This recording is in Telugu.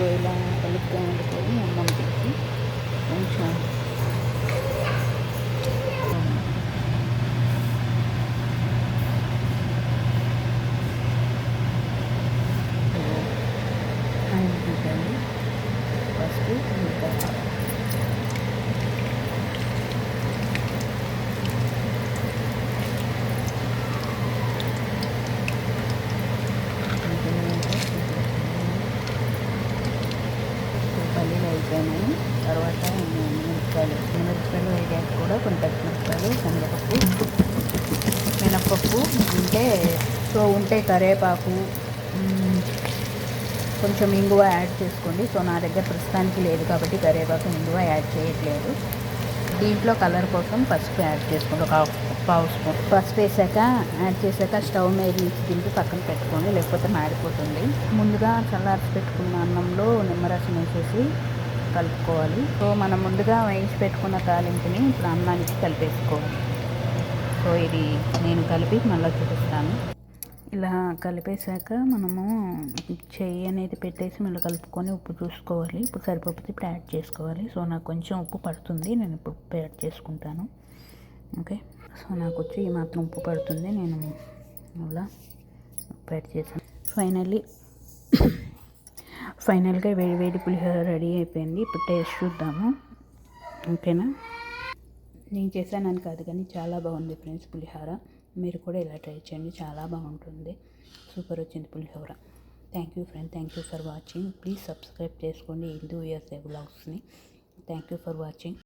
సో ఇలా కలుపుగా వండుకొని అన్నం తీసి కొంచెం పెట్టండి. ఫస్ట్ ఇంకా పల్లీలు అయిపోయినాయి. తర్వాత మిరపకాయలు వేగాక కూడా కొన్ని పచ్చిమిరపకాయలు, శనగపప్పు, మినప్పప్పు ఉంటే కరివేపాకు, కొంచెం ఇంగువ యాడ్ చేసుకోండి. సో నా దగ్గర ప్రస్తుతానికి లేదు కాబట్టి కరివేపాకు ఇంగువ యాడ్ చేయట్లేదు. దీంట్లో కలర్ కోసం పసుపు యాడ్ చేసుకోండి. ఒక పావు స్పూన్ పసుపు యాడ్ చేశాక స్టవ్ మీద నుంచి దింపి పక్కన పెట్టుకోండి, లేకపోతే మాడిపోతుంది. ముందుగా చల్లార్చి పెట్టుకున్న అన్నంలో నిమ్మరసం వేసేసి కలుపుకోవాలి. సో మనం ముందుగా వేయించి పెట్టుకున్న తాలింపుని ఇప్పుడు అన్నానికి కలిపేసుకోవాలి. సో ఇది నేను కలిపి మళ్ళీ చూపిస్తాను. ఇలా కలిపేశాక మనము చెయ్యి అనేది పెట్టేసి మళ్ళీ కలుపుకొని ఉప్పు చూసుకోవాలి. ఇప్పుడు సరిపోతే ఇప్పుడు యాడ్ చేసుకోవాలి. సో నాకు కొంచెం ఉప్పు పడుతుంది, నేను ఇప్పుడు ఉప్పు యాడ్ చేసుకుంటాను. ఓకే, సో నాకు వచ్చి ఈ మాత్రం ఉప్పు పడుతుంది, నేను అలా ఉప్పు యాడ్ చేశాను. ఫైనల్గా వేడి పులిహోర రెడీ అయిపోయింది. ఇప్పుడు టేస్ట్ చూద్దాము. ఓకేనా, నేను చేశానని కాదు కానీ చాలా బాగుంది ఫ్రెండ్స్ పులిహోర. మీరు కూడా ఇలా ట్రై చేయండి, చాలా బాగుంటుంది. సూపర్ వచ్చింది పులిహోర. Thank you friend, thank you for watching. Please subscribe చేసుకోండి హిందూ USA వ్లాగ్స్ని. Thank you for watching.